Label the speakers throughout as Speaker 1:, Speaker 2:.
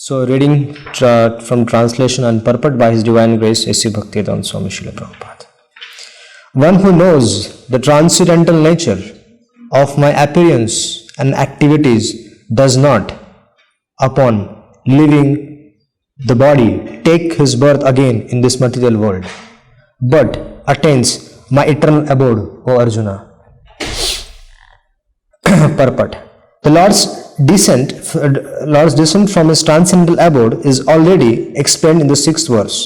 Speaker 1: So, reading from translation and purport by His Divine Grace, A.C. Bhaktivedanta Swami Srila Prabhupada. One who knows the transcendental nature of my appearance and activities does not, upon leaving the body, take his birth again in this material world, but attains my eternal abode, O Arjuna. Purport. The Lord's descent from his transcendental abode is already explained in the 6th verse.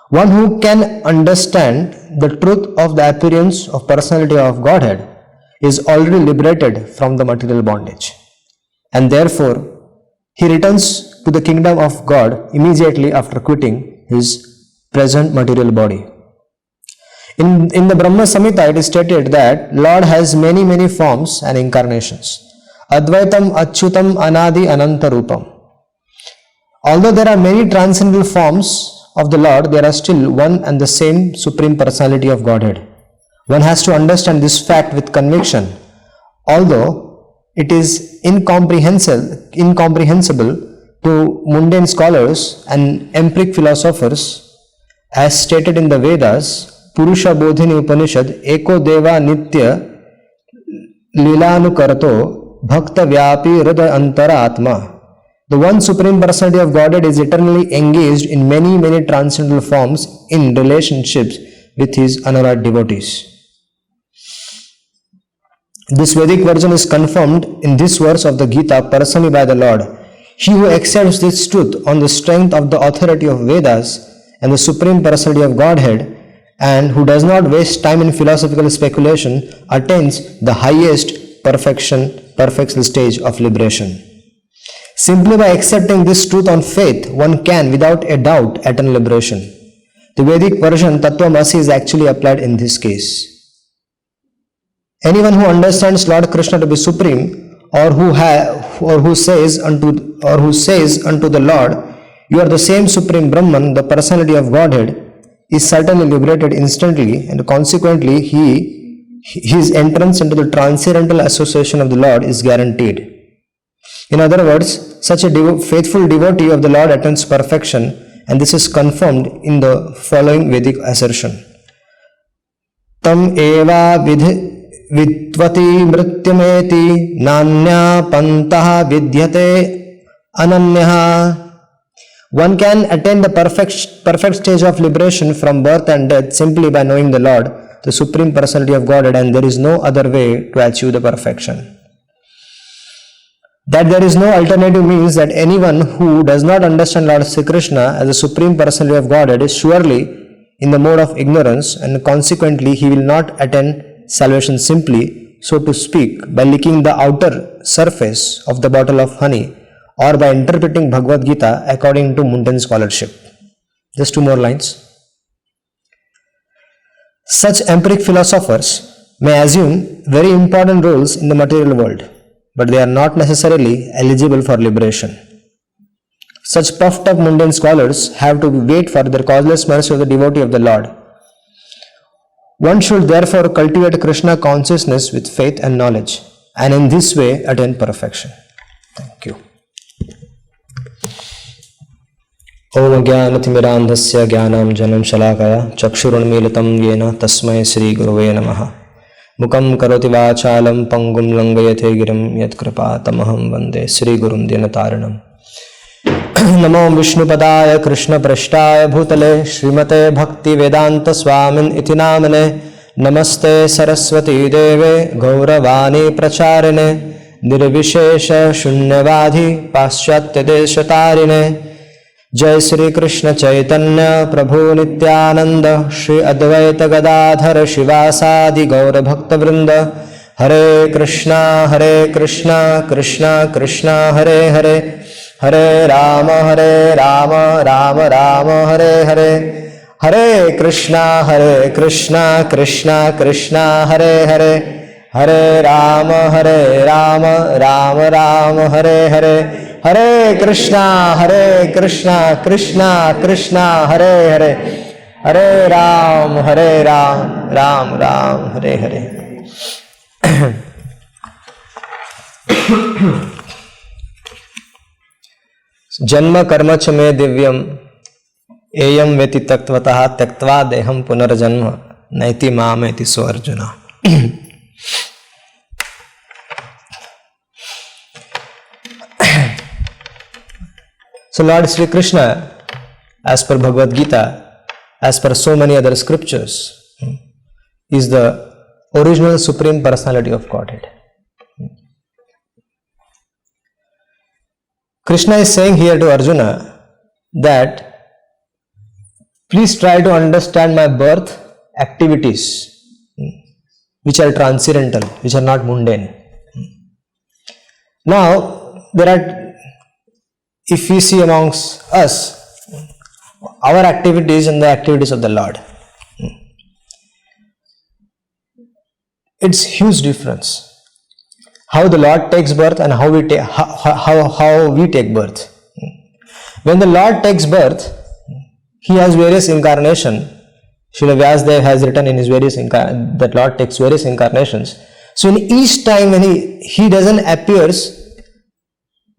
Speaker 1: One who can understand the truth of the appearance of personality of Godhead is already liberated from the material bondage, and therefore he returns to the kingdom of God immediately after quitting his present material body. In the Brahma Samhita, it is stated that Lord has many forms and incarnations. Advaitam Achyutam Anadi Ananta Rupam. Although there are many transcendental forms of the Lord, there are still one and the same Supreme Personality of Godhead. One has to understand this fact with conviction. Although it is incomprehensible to mundane scholars and empiric philosophers, as stated in the Vedas, Purusha Bodhini Upanishad, Eko Deva Nitya Lilanukarato Bhakta Vyapi Hridaya Antara Atma. The one Supreme Personality of Godhead is eternally engaged in many transcendental forms in relationships with his Anurag devotees. This Vedic version is confirmed in this verse of the Gita personally by the Lord. He who accepts this truth on the strength of the authority of Vedas and the Supreme Personality of Godhead, and who does not waste time in philosophical speculation, attains the highest perfect stage of liberation. Simply by accepting this truth on faith, one can, without a doubt, attain liberation. The Vedic version Tattvamasi is actually applied in this case. Anyone who understands Lord Krishna to be supreme, or who says unto the Lord, "You are the same Supreme Brahman, the personality of Godhead," is certainly liberated instantly, and consequently his entrance into the transcendental association of the Lord is guaranteed. In other words, such a faithful devotee of the Lord attains perfection, and this is confirmed in the following Vedic assertion. Tam eva vidvati mrityameti nanya pantaha vidyate ananyaha. One can attain the perfect stage of liberation from birth and death simply by knowing the Lord, the Supreme Personality of Godhead, and there is no other way to achieve the perfection. That there is no alternative means that anyone who does not understand Lord Sri Krishna as the Supreme Personality of Godhead is surely in the mode of ignorance, and consequently he will not attain salvation simply, so to speak, by licking the outer surface of the bottle of honey, or by interpreting Bhagavad Gita according to mundane scholarship. Just 2 more lines. Such empiric philosophers may assume very important roles in the material world, but they are not necessarily eligible for liberation. Such puffed up mundane scholars have to wait for the causeless mercy of the devotee of the Lord. One should therefore cultivate Krishna consciousness with faith and knowledge, and in this way attain perfection. Thank you. Om Jnanatimirandhasya Jnanam Janam Shalakaya Chakshurunmilitam Yena Tasmai Sri Gurave Namaha. Mukam Karoti Vachalam Pangum Langayate Girim Yat Kripatamaham Vande Sri Gurum Dinataranam. Namo Vishnupadaya Krishna Prashtaya Bhutale Srimate Bhakti Vedanta Swamin Iti Namane. Namaste Saraswati Deve Gauravani Pracharine Nirvishesha Shunyavadhi Paschatya Deshatarine. Jai Sri Krishna Chaitanya Prabhu Nityananda Shri Advaita Gadadhar Shivasadi Gaura Bhakta Vrinda. Hare Krishna Krishna Krishna Hare Hare, Hare Rama Rama Rama Hare Hare, Hare Krishna Krishna Krishna Hare Hare, Hare Rama Rama Rama Hare Hare. Hare Krishna Krishna Krishna Hare Hare, Hare Ram Ram Hare Hare. Janma karma cha me divyam eyam veti taktvataha tyaktva deham punarjanma naiti mameti so Arjuna. So Lord Sri Krishna, as per Bhagavad Gita, as per so many other scriptures, is the original Supreme Personality of Godhead. Krishna is saying here to Arjuna that please try to understand my birth activities, which are transcendental, which are not mundane. Now, if we see amongst us, our activities and the activities of the Lord, it's huge difference. How the Lord takes birth and how we take birth. When the Lord takes birth, He has various incarnations. Srila Vyasadeva has written in his various that Lord takes various incarnations. So in each time when he doesn't appears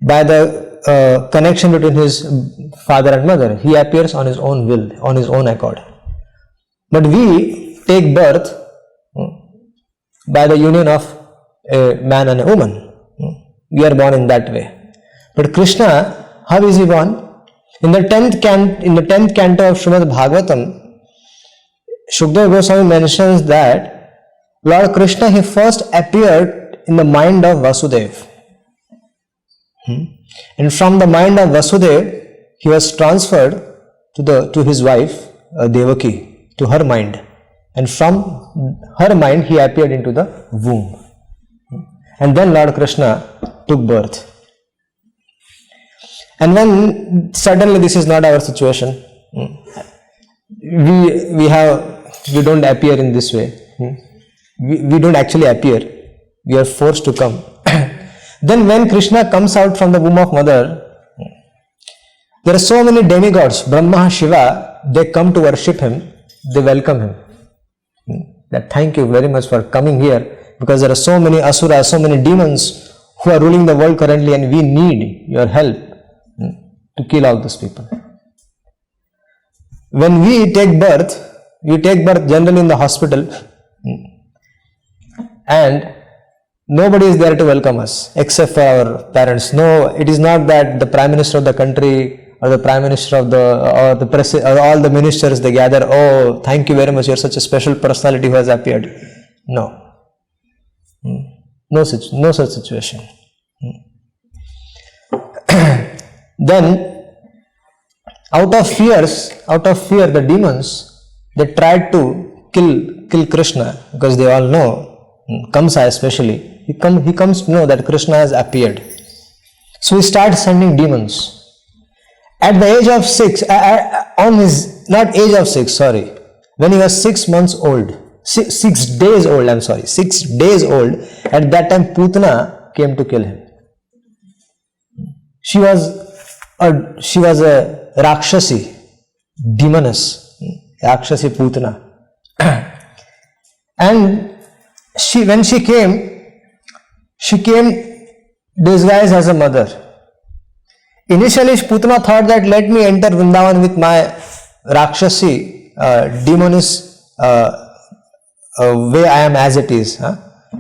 Speaker 1: by the connection between his father and mother, he appears on his own will, on his own accord. But we take birth by the union of a man and a woman. We are born in that way. But Krishna, how is he born? In the 10th canto of Srimad Bhagavatam, Shukdev Goswami mentions that Lord Krishna, he first appeared in the mind of Vasudeva. And from the mind of Vasudeva, he was transferred to his wife Devaki, to her mind. And from her mind, he appeared into the womb. And then Lord Krishna took birth. And when suddenly this is not our situation, we don't appear in this way. We don't actually appear. We are forced to come. Then when Krishna comes out from the womb of mother, there are so many demigods, Brahma, Shiva, they come to worship him, they welcome him. That thank you very much for coming here, because there are so many asuras, so many demons who are ruling the world currently, and we need your help to kill all those people. When we take birth generally in the hospital, and nobody is there to welcome us except for our parents. No, it is not that the Prime Minister of the country or the Prime Minister of or the President or all the ministers, they gather, oh, thank you very much, you are such a special personality who has appeared. No. No such situation. Then, out of fear, the demons, they tried to kill Krishna, because they all know, Kamsa especially, he comes to know that Krishna has appeared. So he starts sending demons. At the age of 6, when he was 6 months old, 6 days old, at that time Putana came to kill him. She was a Rakshasi, demoness, Rakshasi Putana. And when she came disguised as a mother. Initially, Putana thought that let me enter Vrindavan with my Rakshasi, demoness way I am as it is,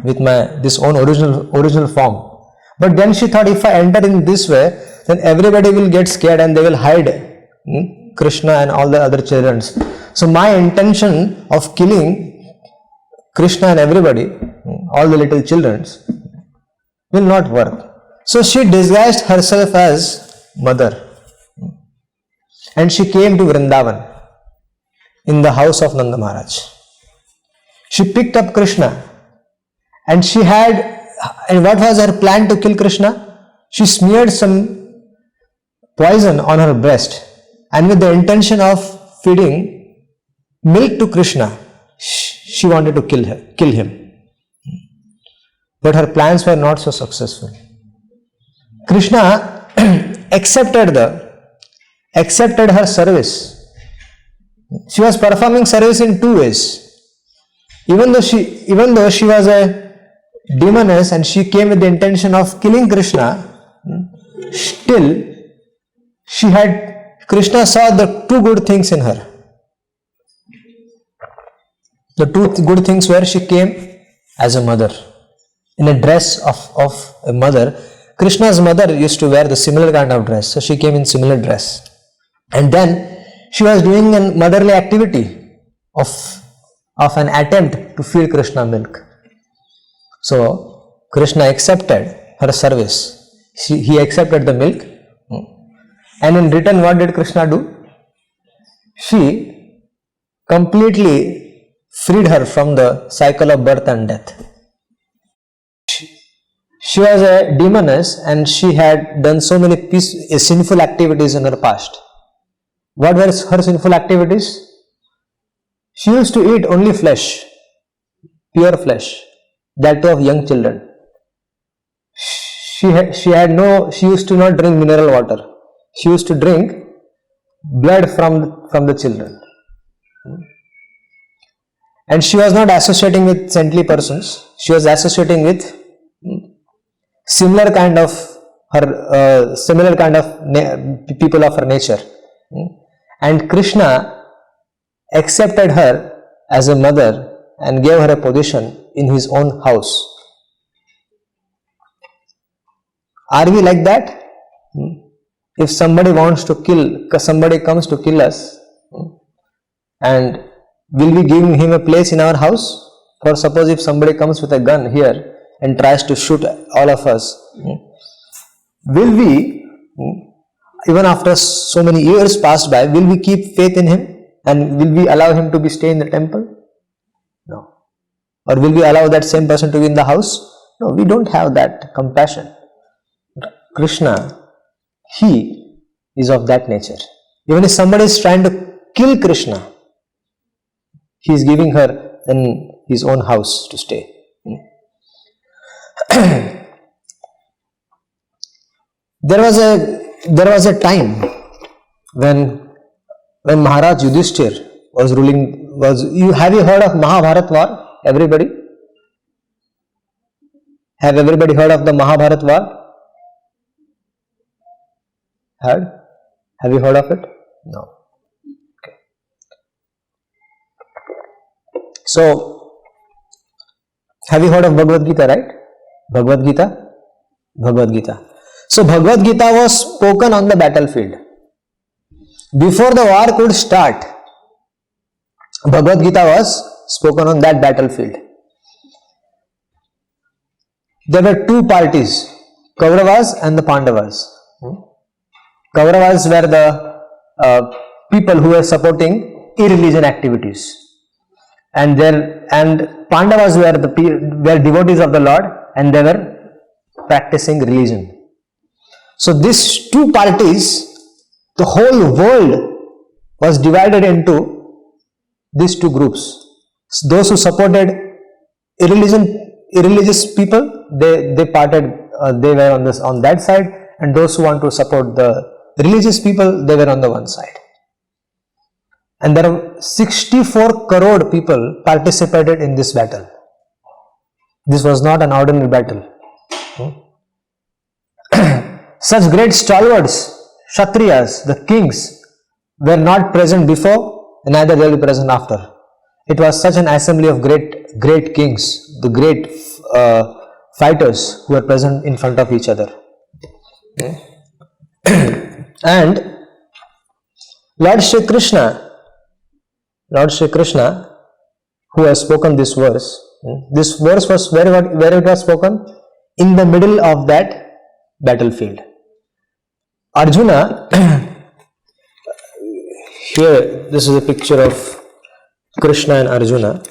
Speaker 1: with this own original form. But then she thought, if I enter in this way, then everybody will get scared and they will hide Krishna and all the other children. So my intention of killing Krishna and everybody, all the little children, will not work. So she disguised herself as mother, and she came to Vrindavan in the house of Nanda Maharaj. She picked up Krishna, and what was her plan to kill Krishna? She smeared some poison on her breast, and with the intention of feeding milk to Krishna, she wanted to kill him. But her plans were not so successful. Krishna accepted her service. She was performing service in 2 ways. Even though she was a demoness and she came with the intention of killing Krishna, still Krishna saw the two good things in her. The two good things were she came as a mother, in a dress of a mother. Krishna's mother used to wear the similar kind of dress, so she came in similar dress. And then she was doing a motherly activity of an attempt to feed Krishna milk. So Krishna accepted her service. He accepted the milk. And in return, what did Krishna do? She completely freed her from the cycle of birth and death. She was a demoness and she had done so many sinful activities in her past. What were her sinful activities? She used to eat only flesh, pure flesh, that too of young children. She used to not drink mineral water. She used to drink blood from the children. And she was not associating with saintly persons. She was associating with similar kind of people of her nature. And Krishna accepted her as a mother and gave her a position in his own house. Are we like that? If somebody comes to kill us, and will we give him a place in our house? Or suppose if somebody comes with a gun here and tries to shoot all of us, will we, even after so many years passed by, will we keep faith in him and will we allow him to stay in the temple? No. Or will we allow that same person to be in the house? No, we don't have that compassion. Krishna, he is of that nature. Even if somebody is trying to kill Krishna, he is giving her in his own house to stay. There was a time when Maharaj Yudhishthir was ruling. Have you heard of Mahabharat war? Everybody? Have everybody heard of the Mahabharat war? Heard? Have you heard of it? No. Okay. So, have you heard of Bhagavad Gita, right? Bhagavad Gita. So, Bhagavad Gita was spoken on the battlefield. Before the war could start, Bhagavad Gita was spoken on that battlefield. There were two parties, Kauravas and the Pandavas. Kauravas were the people who were supporting irreligion activities, and Pandavas were devotees of the Lord, and they were practicing religion. So these two parties, the whole world was divided into these two groups. Those who supported irreligious people, they parted. They were on that side, and those who want to support the religious people, they were on the one side. And there are 64 crore people participated in this battle. This was not an ordinary battle. Such great stalwarts, Kshatriyas, the kings, were not present before, and neither they will be present after. It was such an assembly of great kings, the great fighters who were present in front of each other. And Lord Shri Krishna, who has spoken this verse was where it was spoken? In the middle of that battlefield. Arjuna, here this is a picture of Krishna and Arjuna.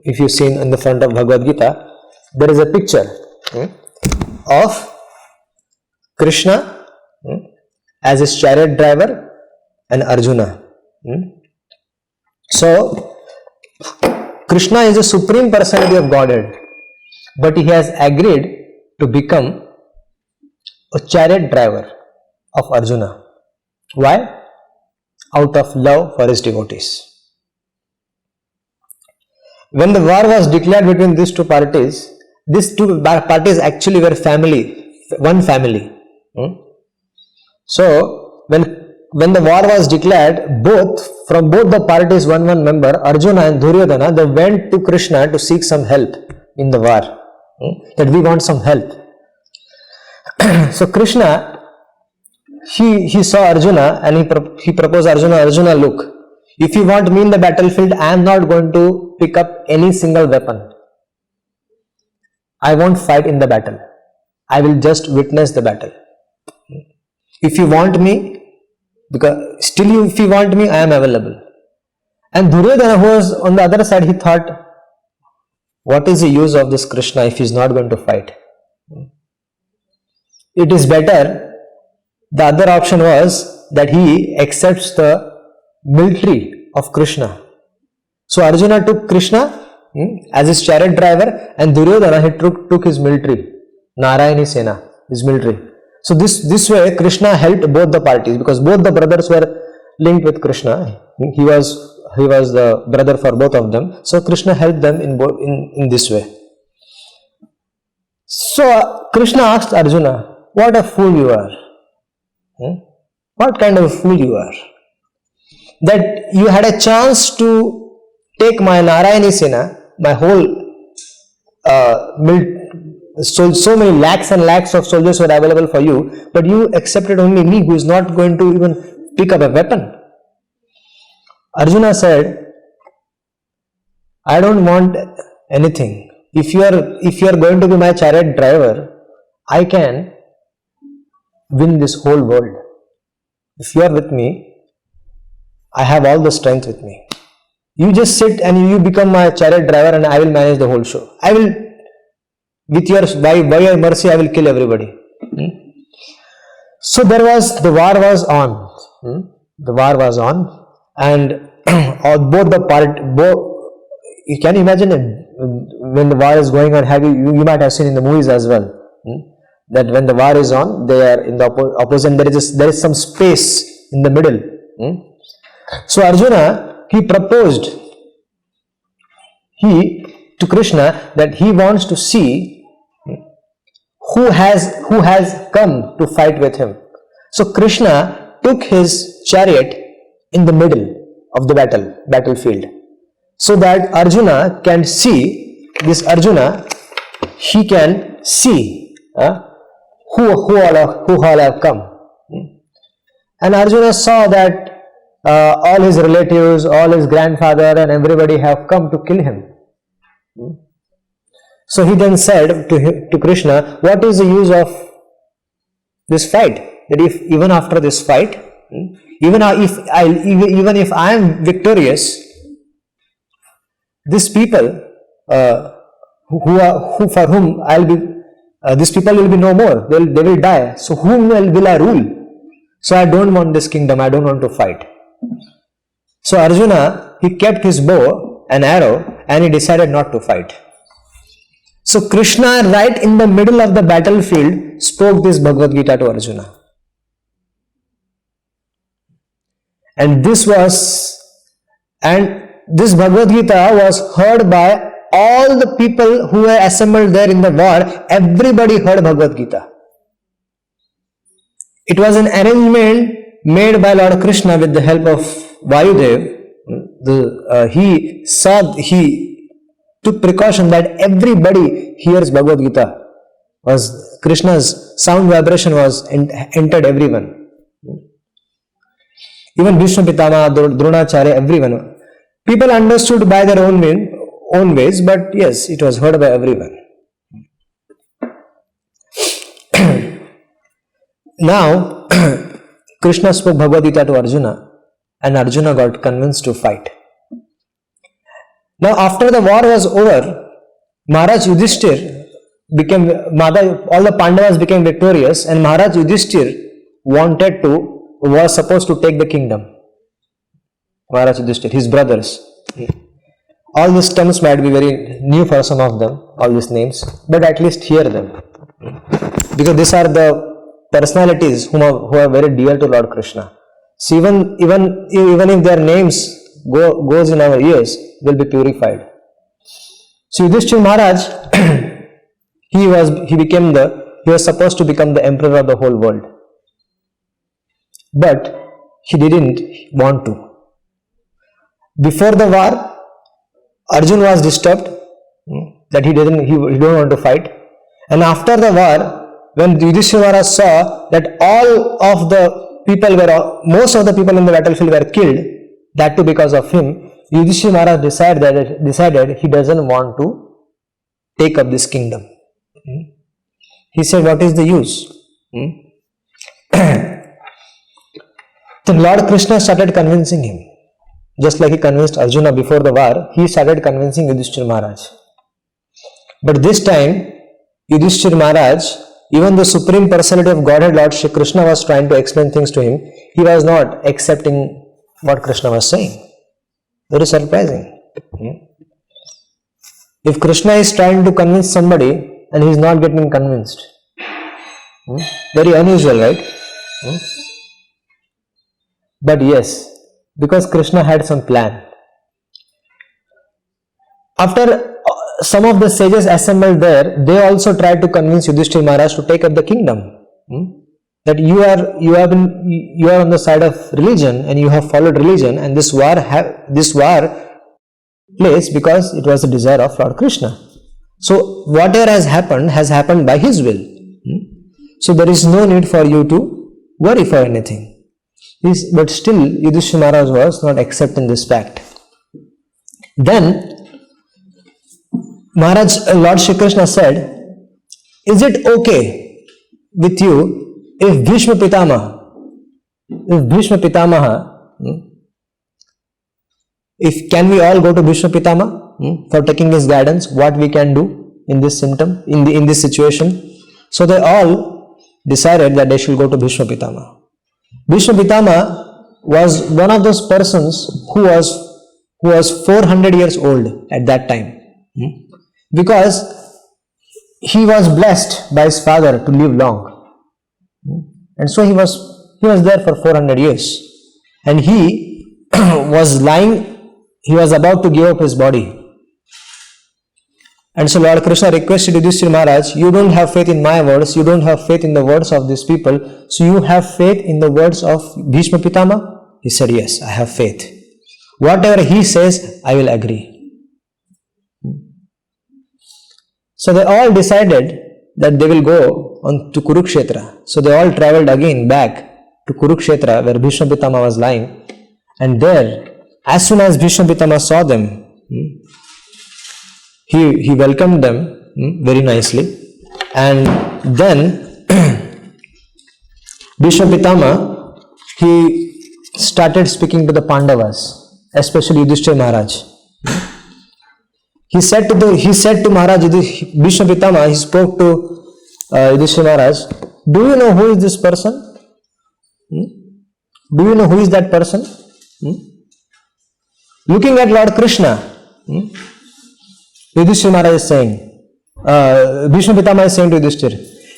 Speaker 1: If you see in the front of Bhagavad Gita, there is a picture of Krishna as his chariot driver and Arjuna. So, Krishna is the supreme personality of Godhead, but he has agreed to become a chariot driver of Arjuna. Why? Out of love for his devotees. When the war was declared between these two parties actually were one family. So, when the war was declared, from both the parties, one member, Arjuna and Duryodhana, they went to Krishna to seek some help in the war. That we want some help. So Krishna, he saw Arjuna and he proposed Arjuna, look, if you want me in the battlefield, I am not going to pick up any single weapon. I won't fight in the battle. I will just witness the battle. If you want me, if you want me, I am available. And Duryodhana, who was on the other side, he thought, what is the use of this Krishna if he is not going to fight? It is better. The other option was that he accepts the military of Krishna. So Arjuna took Krishna as his chariot driver, and Duryodhana he took his military, Narayani Sena, his military. So this way Krishna helped both the parties, because both the brothers were linked with Krishna. He was the brother for both of them. So Krishna helped them in this way. So Krishna asked Arjuna, what a fool you are. What kind of a fool you are? That you had a chance to take my Narayani Sena, my whole so many lakhs and lakhs of soldiers were available for you, but you accepted only me, who is not going to even pick up a weapon. Arjuna said, I don't want anything. If you are going to be my chariot driver, I can win this whole world. If you are with me, I have all the strength with me. You just sit and you become my chariot driver, and I will manage the whole show. I will, by your mercy, I will kill everybody. So the war was on. The war was on, and you can imagine it, when the war is going on. You might have seen in the movies as well, that when the war is on, they are in the opposite. There is some space in the middle. So Arjuna, he proposed to Krishna that he wants to see who has come to fight with him. So Krishna took his chariot in the middle of the battlefield, so that Arjuna can see. This Arjuna, he can see who all have come. And Arjuna saw that all his relatives, all his grandfather and everybody have come to kill him. So he then said to Krishna, what is the use of this fight? That if even after this fight, even if I am victorious, these people for whom I'll be, these people will be no more. They will die. So whom will I rule? So I don't want this kingdom. I don't want to fight. So Arjuna, he kept his bow and arrow, and he decided not to fight. So Krishna, right in the middle of the battlefield, spoke this Bhagavad Gita to Arjuna. And this Bhagavad Gita was heard by all the people who were assembled there in the war. Everybody heard Bhagavad Gita. It was an arrangement made by Lord Krishna with the help of Vayudev. He took precaution that everybody hears Bhagavad Gita. Was Krishna's sound vibration was entered everyone. Even Bhishma Pitama, Dronacharya, everyone. People understood by their own ways, but yes, it was heard by everyone. Now, Krishna spoke Bhagavad Gita to Arjuna, and Arjuna got convinced to fight. Now, after the war was over, Maharaj Yudhishthir all the Pandavas became victorious, and Maharaj Yudhishthir was supposed to take the kingdom. Maharaj Yudhishthir, his brothers. All these terms might be very new for some of them, all these names, but at least hear them. Because these are the personalities who are very dear to Lord Krishna. So even if their names goes in our ears, will be purified. So Yudhishthira Maharaj, he was supposed to become the emperor of the whole world. but he didn't want to. Before the war, Arjun was disturbed that he don't want to fight. And after the war, when Yudhishthira Maharaj saw that most of the people in the battlefield were killed, that too because of him, Yudhishthira Maharaj decided he doesn't want to take up this kingdom. He said, what is the use? Then Lord Krishna started convincing him. Just like he convinced Arjuna before the war, he started convincing Yudhishthira Maharaj. But this time, Yudhishthira Maharaj, even the Supreme Personality of Godhead, Lord Shri Krishna, was trying to explain things to him, he was not accepting what Krishna was saying. Very surprising. If Krishna is trying to convince somebody and he is not getting convinced, very unusual, right? But yes, because Krishna had some plan. After some of the sages assembled there, they also tried to convince Yudhishthira Maharaj to take up the kingdom. That you are on the side of religion and you have followed religion, and this war place because it was the desire of Lord Krishna. So whatever has happened by his will. So there is no need for you to worry for anything. But still Yudhishthira Maharaj was not accepting this fact. Then Lord Shri Krishna said, is it okay with you if Bhishma Pitamaha, can we all go to Bhishma Pitamaha for taking his guidance, what we can do in this symptom, in this situation? So they all decided that they should go to Bhishma Pitamaha. Bhishma Pitamaha was one of those persons who was 400 years old at that time. Because he was blessed by his father to live long. And so he was there for 400 years. And he he was about to give up his body. And so Lord Krishna requested Yudhishthira Maharaj, you don't have faith in my words, you don't have faith in the words of these people, so you have faith in the words of Bhishma Pitamaha? He said, yes, I have faith. Whatever he says, I will agree. So they all decided that they will go on to Kurukshetra. So they all travelled again back to Kurukshetra where Bhishma Pitamaha was lying. And there, as soon as Bhishma Pitamaha saw them, he welcomed them very nicely. And then Bhishma Pitamaha, he started speaking to the Pandavas, especially Yudhishthira Maharaj. He said to Maharaj, Bhishma Pitamaha, he spoke to Yudhishthira Maharaj, do you know who is this person? Do you know who is that person? Looking at Lord Krishna, Yudhishthira Maharaj is saying, Bhishma Pitamaha is saying to Yudhishthira,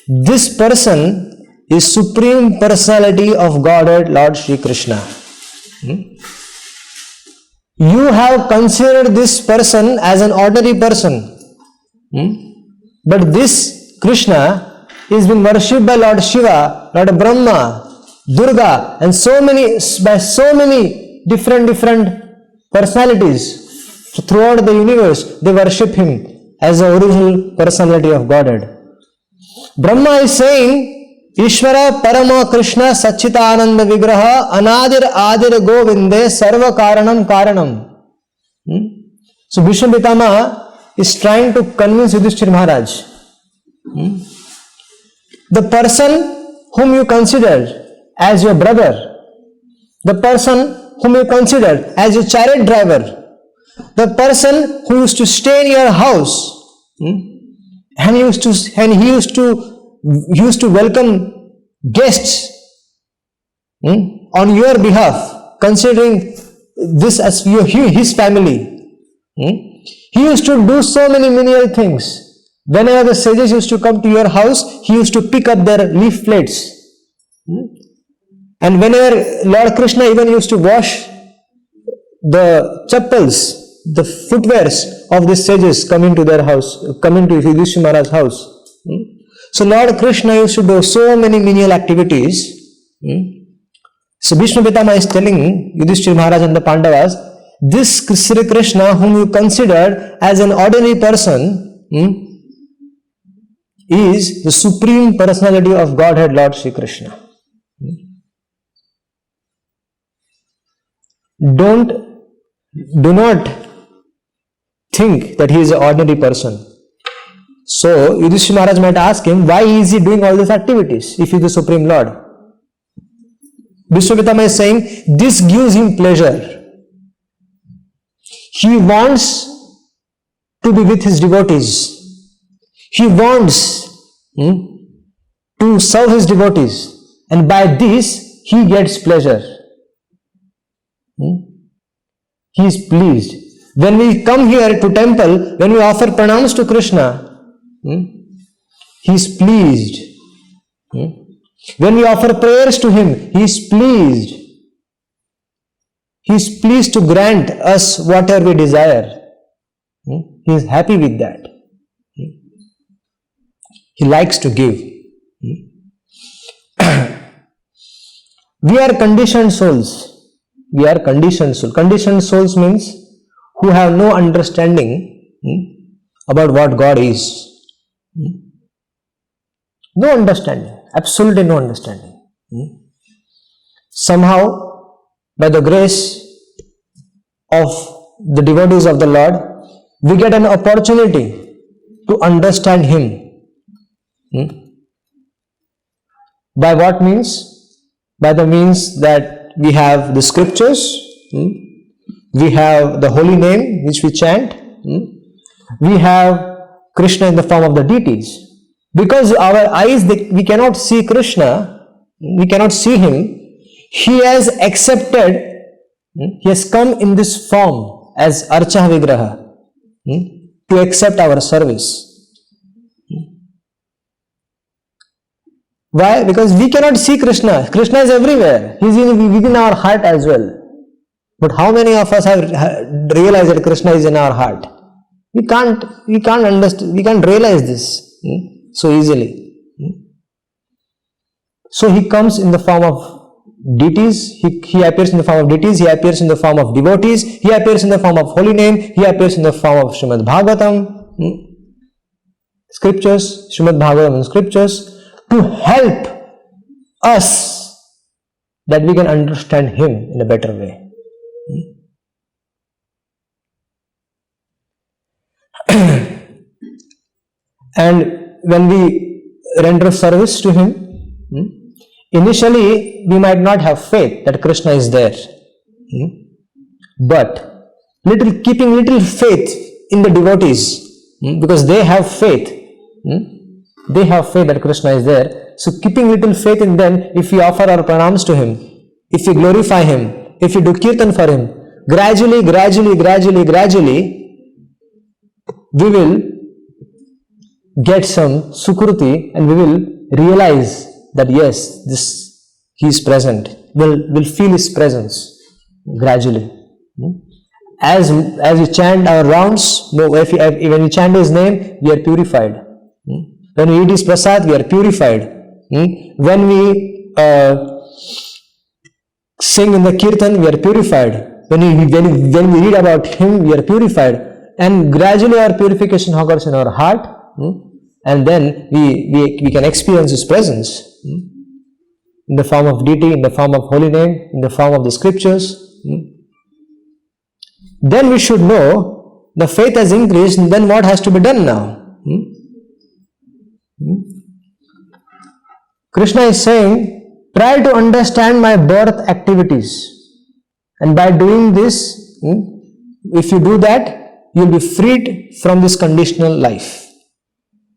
Speaker 1: this person is Supreme Personality of Godhead, Lord Shri Krishna. You have considered this person as an ordinary person. But this Krishna is been worshipped by Lord Shiva, Lord Brahma, Durga, and by so many different personalities throughout the universe. They worship him as the original personality of Godhead. Brahma is saying, Ishvara Parama Krishna Satchitananda Vigraha Anadir Adir Govinde Sarva Karanam Karanam. So Bhishma Pitamaha is trying to convince Yudhishthira Maharaj. The person whom you consider as your brother, the person whom you consider as your chariot driver, the person who used to stay in your house, and he used to welcome guests on your behalf, considering this as his family. He used to do so many menial things. Whenever the sages used to come to your house, he used to pick up their leaf plates. And whenever Lord Krishna even used to wash the chappals, the footwears of the sages coming to their house, coming to Yudhishthira Maharaj's house. So Lord Krishna used to do so many menial activities So Bhishma Pitama is telling Yudhishthira Maharaj and the Pandavas, this Sri Krishna whom you considered as an ordinary person is the Supreme Personality of Godhead, Lord Sri Krishna. Do not think that he is an ordinary person. So Yudhishthira Maharaj might ask him, why is he doing all these activities if he is the Supreme Lord? Vishwapitama is saying, this gives him pleasure. He wants to be with his devotees. He wants to serve his devotees. And by this, he gets pleasure. He is pleased. When we come here to temple, when we offer pranams to Krishna, he is pleased. When we offer prayers to him, he is pleased. He is pleased to grant us whatever we desire. He is happy with that. He likes to give. We are conditioned souls. We are conditioned souls. Conditioned souls means who have no understanding about what God is. No understanding. Absolutely no understanding. Somehow, by the grace of the devotees of the Lord, we get an opportunity to understand Him. By what means? By the means that we have the scriptures, we have the holy name which we chant, we have Krishna in the form of the deities. Because our eyes, we cannot see Krishna, we cannot see Him, He has accepted, He has come in this form as Archa Vigraha to accept our service. Why? Because we cannot see Krishna. Krishna is everywhere. He is within our heart as well. But how many of us have realized that Krishna is in our heart? We can't understand, we can't realize this so easily. So He comes in the form of deities, he appears in the form of deities, He appears in the form of devotees, He appears in the form of holy name, He appears in the form of Srimad Bhagavatam, scriptures, Srimad Bhagavatam and scriptures, to help us that we can understand Him in a better way. And when we render service to Him, initially we might not have faith that Krishna is there. But keeping little faith in the devotees, because they have faith. They have faith that Krishna is there. So keeping little faith in them, if we offer our pranams to Him, if we glorify Him, if we do kirtan for Him, gradually, we will get some sukruti and we will realize that yes, He is present. We'll feel His presence gradually. As we chant our rounds, when we chant His name, we are purified. When we eat His prasad, we are purified. When we sing in the kirtan, we are purified. When we read about Him, we are purified. And gradually our purification occurs in our heart. And then we can experience His presence in the form of deity, in the form of holy name, in the form of the scriptures. Then we should know the faith has increased, and then what has to be done now? Krishna is saying, try to understand my birth activities. And by doing this, if you do that, you will be freed from this conditional life.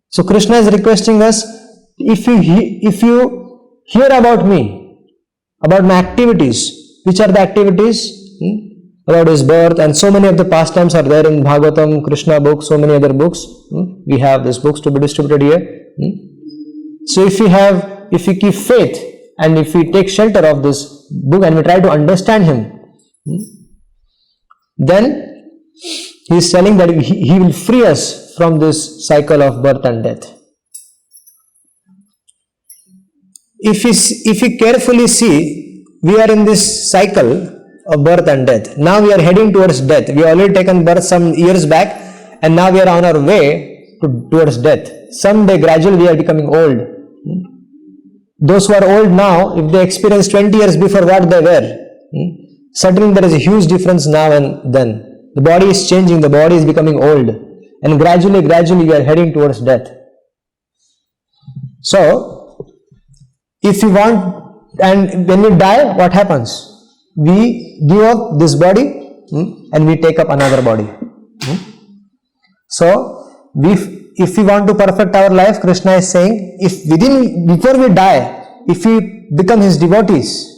Speaker 1: So Krishna is requesting us, if you hear about me, about my activities, which are the activities? About His birth, and so many of the pastimes are there in Bhagavatam, Krishna books, so many other books. We have these books to be distributed here. So if we keep faith and if we take shelter of this book and we try to understand Him, then He is telling that He will free us from this cycle of birth and death. If we carefully see, we are in this cycle of birth and death. Now we are heading towards death. We have already taken birth some years back, and now we are on our way towards death. Someday, gradually, we are becoming old. Those who are old now, if they experienced 20 years before what they were, certainly there is a huge difference now and then. The body is changing, the body is becoming old, and gradually we are heading towards death. So, if we want, and when we die, what happens? We give up this body and we take up another body. So, if we want to perfect our life, Krishna is saying, before we die, if we become his devotees,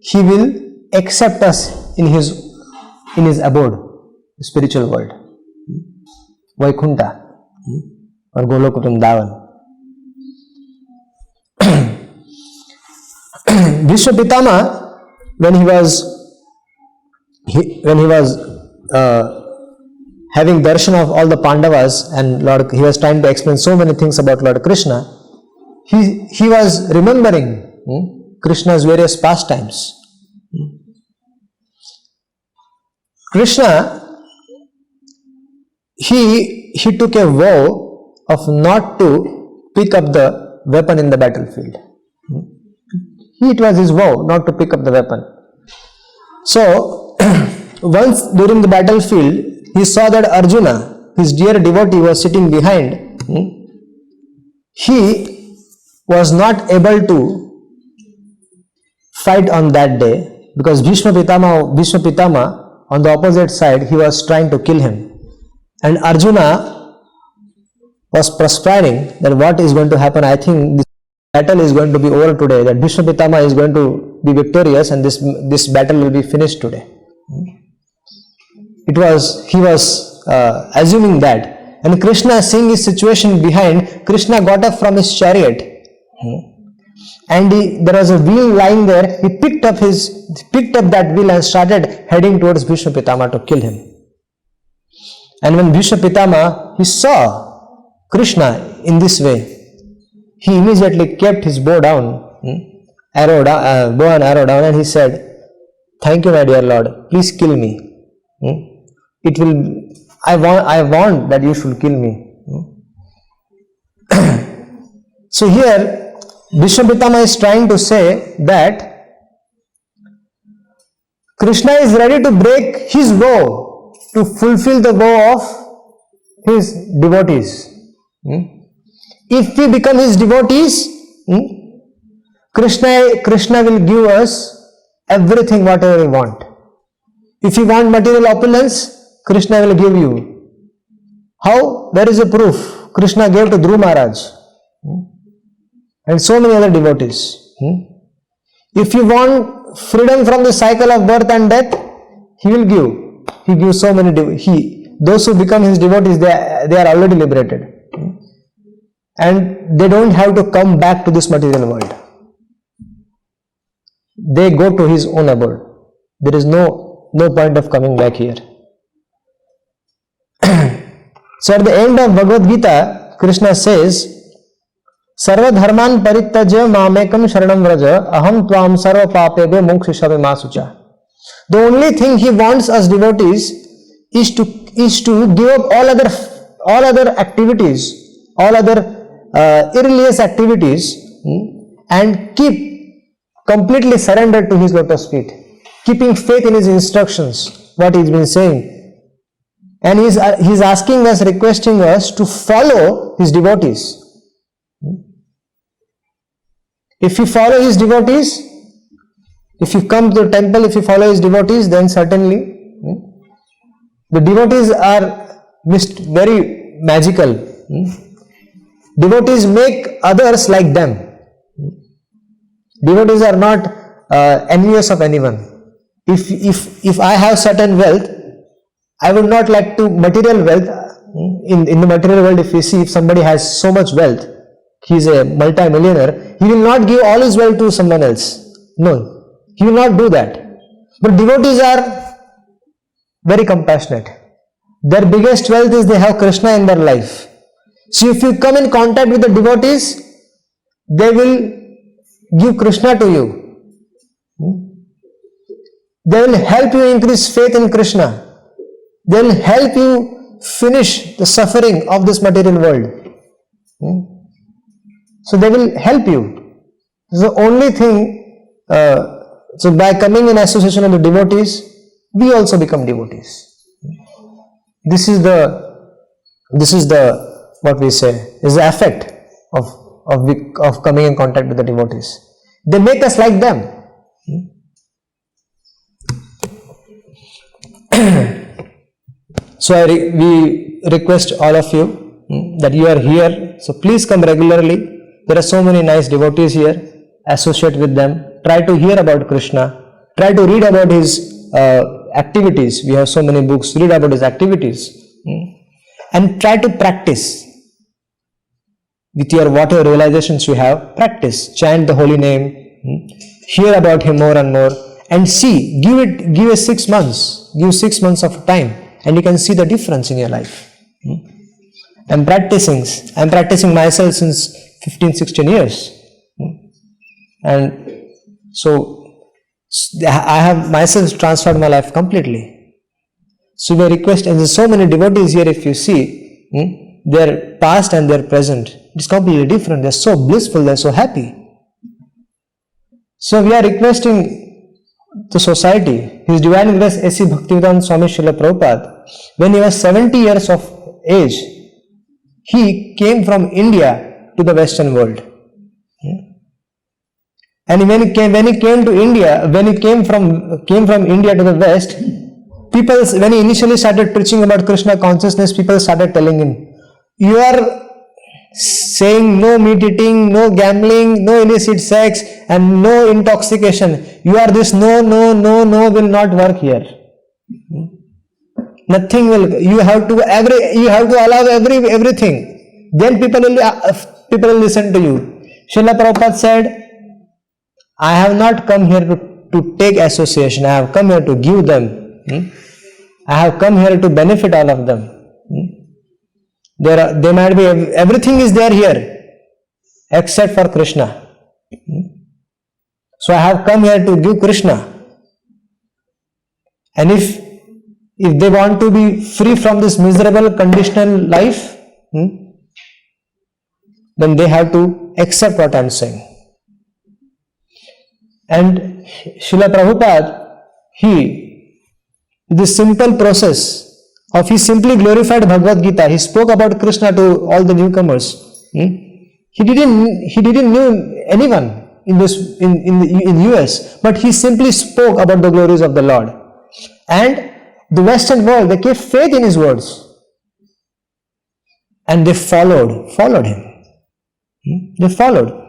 Speaker 1: he will accept us in his abode, the spiritual world, Vaikunta or Goloka Dham. Bhishma Pitama, when he was having darshan of all the Pandavas, and he was trying to explain so many things about Lord Krishna, he was remembering Krishna's various pastimes. Krishna, he took a vow of not to pick up the weapon in the battlefield. It was his vow not to pick up the weapon. So, once during the battlefield, he saw that Arjuna, his dear devotee, was sitting behind. He was not able to fight on that day because Bhishma Pitama on the opposite side, he was trying to kill him. And Arjuna was perspiring that what is going to happen. I think this battle is going to be over today, that Bhishma Pitama is going to be victorious and this battle will be finished today. He was assuming that. And Krishna, seeing his situation behind, Krishna got up from his chariot and there was a wheel lying there. He picked up that wheel and started heading towards Bhishma Pitama to kill him. And when Bhishma Pitama, he saw Krishna in this way, he immediately kept his bow down, bow and arrow down, and he said, "Thank you, my dear Lord. Please kill me. I want that you should kill me." So here, Bhishma Pitama is trying to say that Krishna is ready to break his vow to fulfill the vow of his devotees. If we become his devotees, Krishna will give us everything whatever we want. If you want material opulence, Krishna will give you. How? There is a proof. Krishna gave to Dhruva Maharaj and so many other devotees. If you want freedom from the cycle of birth and death, he will give. He gives so many those who become his devotees, they are already liberated. And they don't have to come back to this material world. They go to his own abode. There is no point of coming back here. So at the end of Bhagavad Gita, Krishna says, "Sarva dharman parittajya mamekam sharanam vraja aham tvam sarva papebe mokshishave masucha." The only thing he wants us devotees is to give up all other activities, all other irreligious activities, and keep completely surrendered to his lotus feet, keeping faith in his instructions, what he's been saying. And he's asking us, requesting us to follow his devotees. If you follow his devotees, if you come to the temple, if you follow his devotees, then certainly the devotees are very magical. Devotees make others like them. Devotees are not envious of anyone. If I have certain wealth, I would not like to material wealth. In the material world, if somebody has so much wealth, he is a multi-millionaire, he will not give all his wealth to someone else. No, he will not do that. But devotees are very compassionate. Their biggest wealth is they have Krishna in their life. So if you come in contact with the devotees, They will give Krishna to you. They will help you increase faith in Krishna. They will help you finish the suffering of this material world. So they will help you. The only thing, so by coming in association with the devotees, we also become devotees. This is the what we say is the effect of coming in contact with the devotees. They make us like them. So we request all of you that you are here, so please come regularly. There are so many nice devotees here. Associate with them. Try to hear about Krishna. Try to read about his activities. We have so many books. Read about his activities. And try to practice. With your whatever realizations you have, practice. Chant the holy name. Hear about him more and more. And see, give it 6 months. Give 6 months of time. And you can see the difference in your life. I'm practicing myself since 15-16 years. And so I have myself transformed my life completely. So we request, and there's so many devotees here, if you see, their past and their present, it's completely different. They're so blissful, they're so happy. So we are requesting the society, His Divine Grace A.C. Bhaktivedanta Swami Srila Prabhupada, when he was 70 years of age, he came from India to the Western world. And when he came to India, when he came from India to the West, when he initially started preaching about Krishna consciousness, people started telling him, you are saying no meat eating, no gambling, no illicit sex, and no intoxication. You are this, no will not work here. Nothing will. You have to allow everything. Then people will listen to you. Srila Prabhupada said, I have not come here to take association. I have come here to give them. I have come here to benefit all of them. There might be everything is there here except for Krishna. So I have come here to give Krishna. And if they want to be free from this miserable conditional life, then they have to accept what I am saying. And Srila Prabhupada, this simple process of he simply glorified Bhagavad Gita. He spoke about Krishna to all the newcomers. He didn't know anyone in US, but he simply spoke about the glories of the Lord. And the Western world, they kept faith in his words, and they followed him. They followed.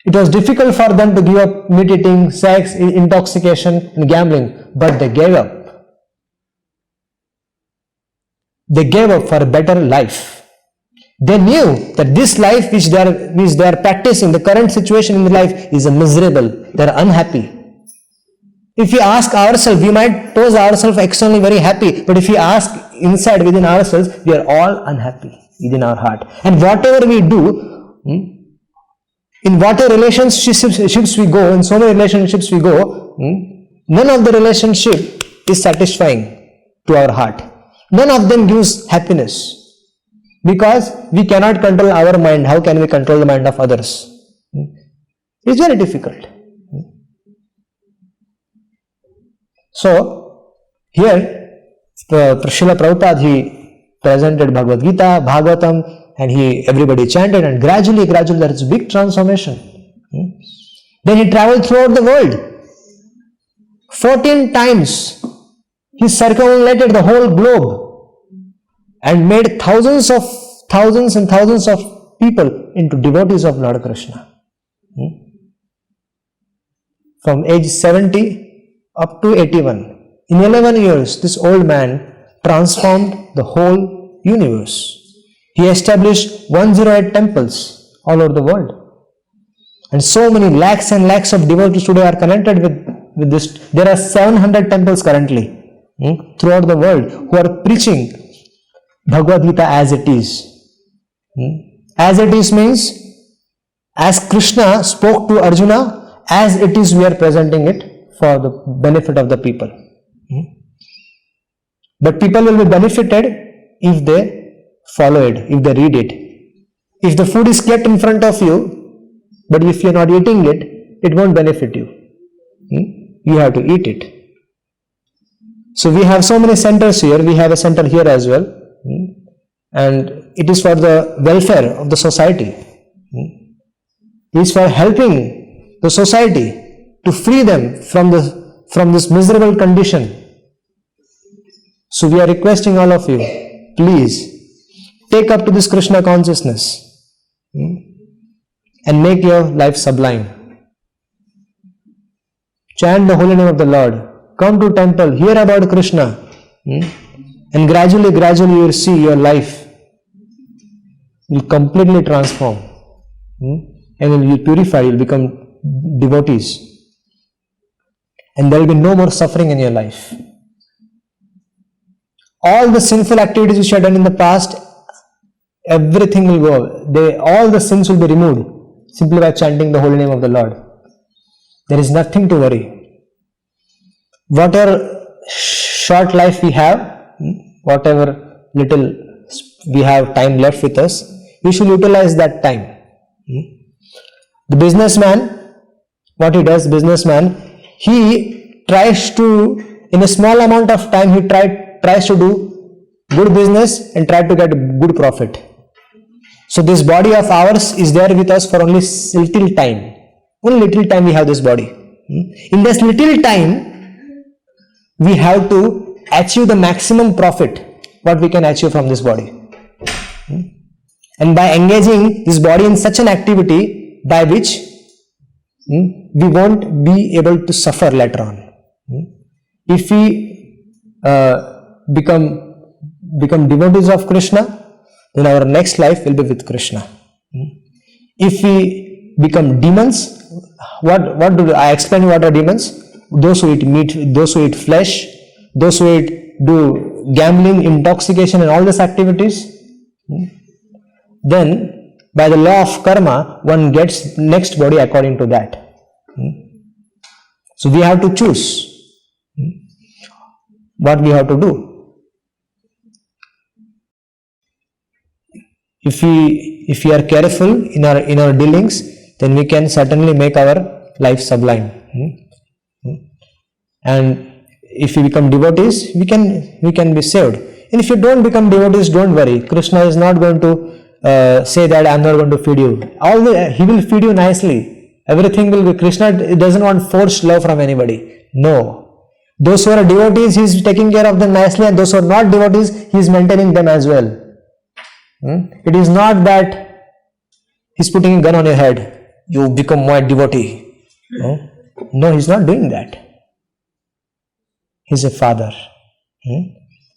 Speaker 1: It was difficult for them to give up meat eating, sex, intoxication, and gambling, but they gave up. They gave up for a better life. They knew that this life which they are practicing, the current situation in the life is miserable. They are unhappy. If we ask ourselves, we might pose ourselves externally very happy, but if we ask inside within ourselves, we are all unhappy within our heart. And whatever we do, in whatever relationships we go, in so many relationships we go, none of the relationship is satisfying to our heart. None of them gives happiness. Because we cannot control our mind. How can we control the mind of others? It's very difficult. So, here, Srila Prabhupada, he presented Bhagavad Gita, Bhagavatam, and everybody chanted, and gradually there is a big transformation. Then he traveled throughout the world. 14 times he circumnavigated the whole globe and made thousands and thousands of people into devotees of Lord Krishna. From age 70 up to 81. In 11 years, this old man transformed the whole universe. He established 108 temples all over the world. And so many lakhs and lakhs of devotees today are connected with this. There are 700 temples currently throughout the world who are preaching Bhagavad Gita as it is. As it is means, As Krishna spoke to Arjuna, as it is we are presenting it for the benefit of the people. But people will be benefited if they follow it, if they read it. If the food is kept in front of you, but if you are not eating it, it won't benefit you. You have to eat it. So we have so many centers here. We have a center here as well. And it is for the welfare of the society. It is for helping the society to free them from this miserable condition. So we are requesting all of you, please take up to this Krishna consciousness and make your life sublime. Chant the holy name of the Lord. Come to temple, hear about Krishna, and gradually you will see your life will completely transform, and you will be purified, you will become devotees, and there will be no more suffering in your life. All the sinful activities which you have done in the past, everything will go. All the sins will be removed simply by chanting the holy name of the Lord. There is nothing to worry. Whatever short life we have, whatever little we have time left with us, we should utilize that time. The businessman, what he does, he tries to, in a small amount of time, he tries to do good business and try to get good profit. So this body of ours is there with us for only little time. Only little time we have this body. In this little time, we have to achieve the maximum profit what we can achieve from this body. And by engaging this body in such an activity by which we won't be able to suffer later on. If we become devotees of Krishna, then our next life will be with Krishna. If we become demons, what do I explain what are demons? Those who eat meat, those who eat flesh, those who do gambling, intoxication and all these activities, then by the law of karma, one gets next body according to that. So we have to choose what we have to do. If we are careful in our dealings, then we can certainly make our life sublime. And if we become devotees, we can be saved. And if you don't become devotees, don't worry. Krishna is not going to say that I am not going to feed you. He will feed you nicely. Everything will be. Krishna doesn't want forced love from anybody. No. Those who are devotees, he is taking care of them nicely, and those who are not devotees, he is maintaining them as well. It is not that he is putting a gun on your head. You become my devotee. No, he is not doing that. He is a father.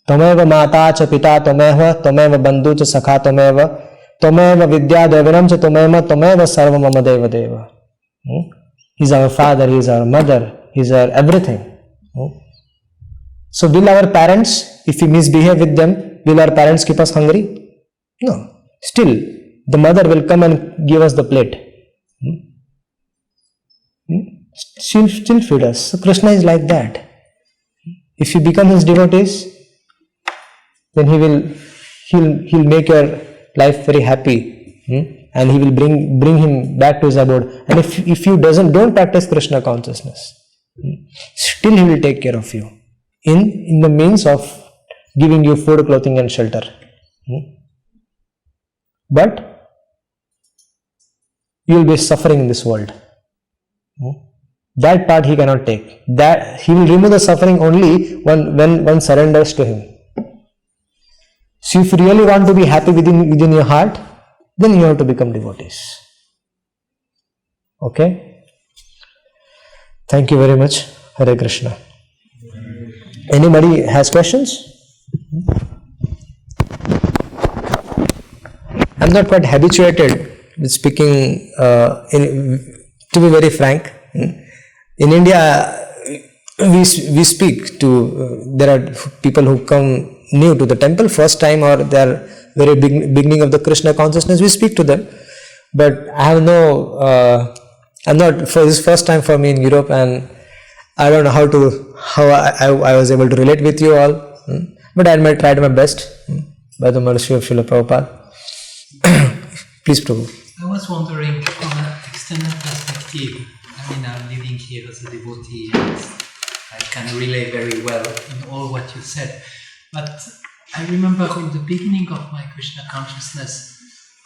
Speaker 1: Tameva mata cha pita tameva, tameva bandhu cha sakha tameva, tameva vidya devanam cha tameva sarva mama deva deva. He is our father, he is our mother, he is our everything. So will our parents, if we misbehave with them, will our parents keep us hungry? No. Still, the mother will come and give us the plate. She'll still feed us. So Krishna is like that. If you become his devotees, then he'll make your life very happy, and he will bring him back to his abode. And if you don't practice Krishna consciousness, still he will take care of you in the means of giving you food, clothing and shelter. But you will be suffering in this world. That part he cannot take. That he will remove the suffering only when one surrenders to him. So if you really want to be happy within your heart, then you have to become devotees. Okay? Thank you very much. Hare Krishna. Anybody has questions? I'm not quite habituated with speaking, to be very frank. In India, we speak to, there are people who come new to the temple first time, or they are very beginning of the Krishna consciousness, we speak to them. but I have I'm not, for this first time for me in Europe, and I don't know how I was able to relate with you all, but I might try my best by the mercy of Srila Prabhupada. Please, Prabhu.
Speaker 2: I was wondering, from an extended perspective, I mean, I'm living here as a devotee, and I can relate very well in all what you said, but I remember in the beginning of my Krishna consciousness,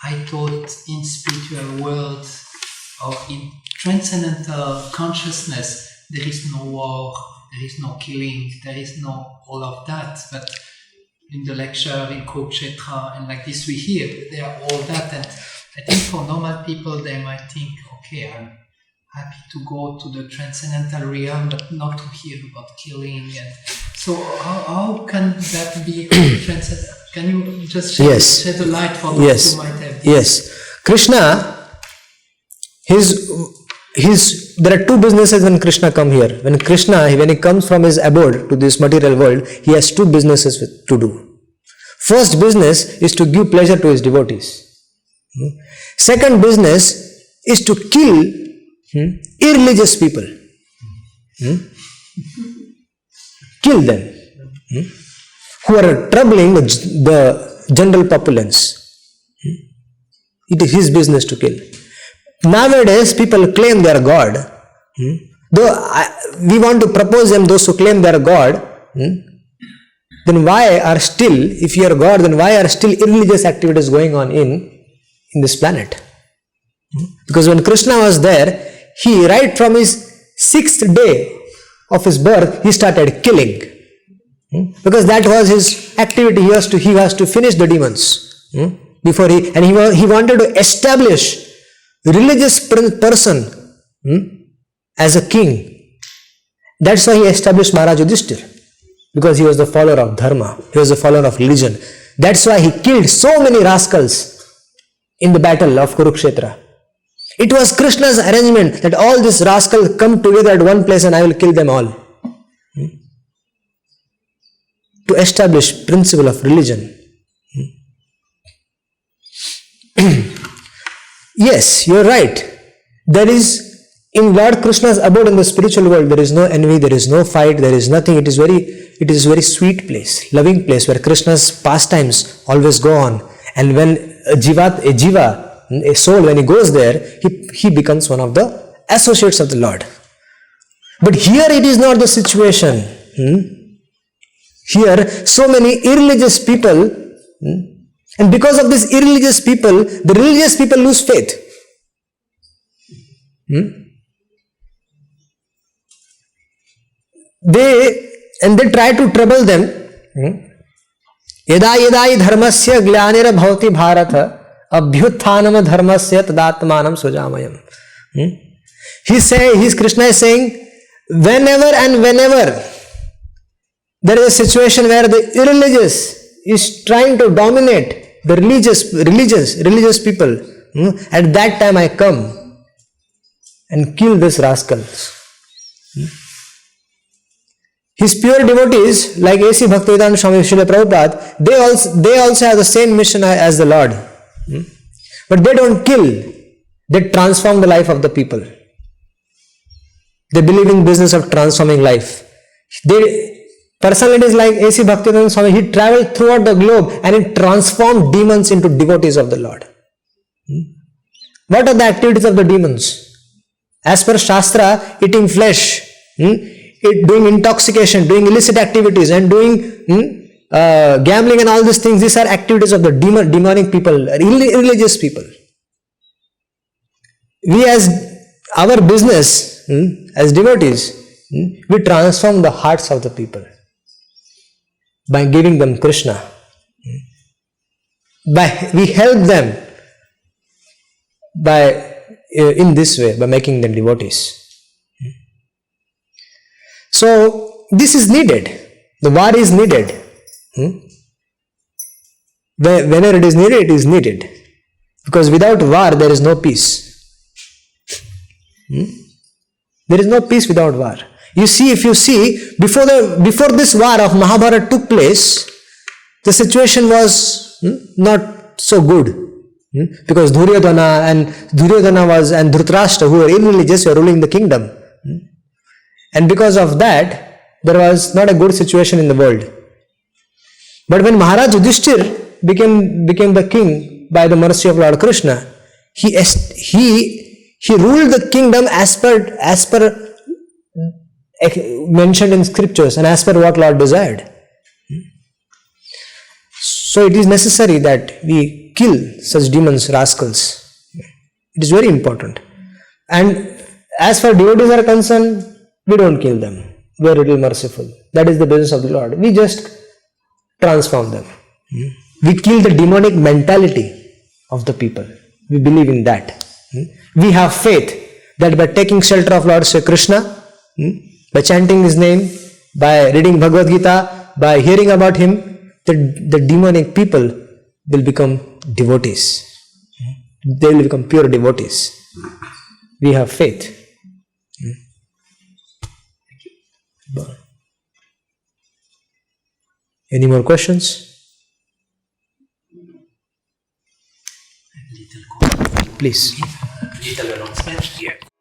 Speaker 2: I thought in spiritual world or in transcendental consciousness, there is no war, there is no killing, there is no all of that. But in the lecture, in Kurukshetra, and like this we hear, there are all that. And I think for normal people, they might think, okay, I'm happy to go to the transcendental realm, but not to hear about killing. And so how can that be transcendental? Can you just shed a light for those who might have?
Speaker 1: Yes. Krishna, there are two businesses when Krishna come here. When he comes from his abode to this material world, he has two businesses to do. First business is to give pleasure to his devotees. Second business is to kill irreligious people. Kill them. Who are troubling the general populace. It is his business to kill. Nowadays, people claim they are God. Though we want to propose them, those who claim they are God, then why are still, if you are God, then why are still irreligious activities going on in this planet? Because when Krishna was there, he right from his 6th day of his birth, he started killing. Because that was his activity. He has to finish the demons before he wanted to establish religious person as a king. That's why he established Maharaj Yudhishthira, because he was the follower of dharma, he was the follower of religion. That's why he killed so many rascals in the battle of Kurukshetra. It was Krishna's arrangement that all these rascals come together at one place and I will kill them all. To establish principle of religion. Yes, you are right. There is, in Lord Krishna's abode in the spiritual world, there is no envy, there is no fight, there is nothing. It is a very sweet place, loving place where Krishna's pastimes always go on. And when a soul, when he goes there, he becomes one of the associates of the Lord. But here it is not the situation. Here, so many irreligious people, and because of these irreligious people, the religious people lose faith. They try to trouble them. Yada yada dharmasya glanira bhavati bharata abhyuthanam dharmasya tadatmanam sujamayam. Krishna is saying, whenever there is a situation where the irreligious is trying to dominate the religious people, at that time I come and kill these rascals. His pure devotees, like A.C. Bhaktivedanta Swami Srila Prabhupada, they also have the same mission as the Lord. But they don't kill, they transform the life of the people. They believe in business of transforming life. Personalities like A.C. Bhaktivedanta Swami, he traveled throughout the globe and he transformed demons into devotees of the Lord. What are the activities of the demons? As per Shastra, eating flesh, doing intoxication, doing illicit activities, and doing gambling and all these things. These are activities of the demonic people, irreligious people. We, as our business, as devotees, we transform the hearts of the people by giving them Krishna. We help them in this way, by making them devotees. So this is needed. The war is needed. Whenever it is needed, it is needed. Because without war, there is no peace. There is no peace without war. If you see, before this war of Mahabharata took place, the situation was not so good. Because Duryodhana was and Dhritarashtra, who were irreligious, were ruling the kingdom. And because of that, there was not a good situation in the world. But when Maharaj Yudhishthir became the king by the mercy of Lord Krishna, he ruled the kingdom as per mentioned in scriptures and as per what Lord desired. So it is necessary that we kill such demons, rascals. It is very important. And as far devotees are concerned, we don't kill them. We are little merciful. That is the business of the Lord. We just transform them. We kill the demonic mentality of the people. We believe in that. We have faith that by taking shelter of Lord Sri Krishna, by chanting his name, by reading Bhagavad Gita, by hearing about him, the demonic people will become devotees. They will become pure devotees. We have faith. Any more questions? Please.
Speaker 2: Little announcement.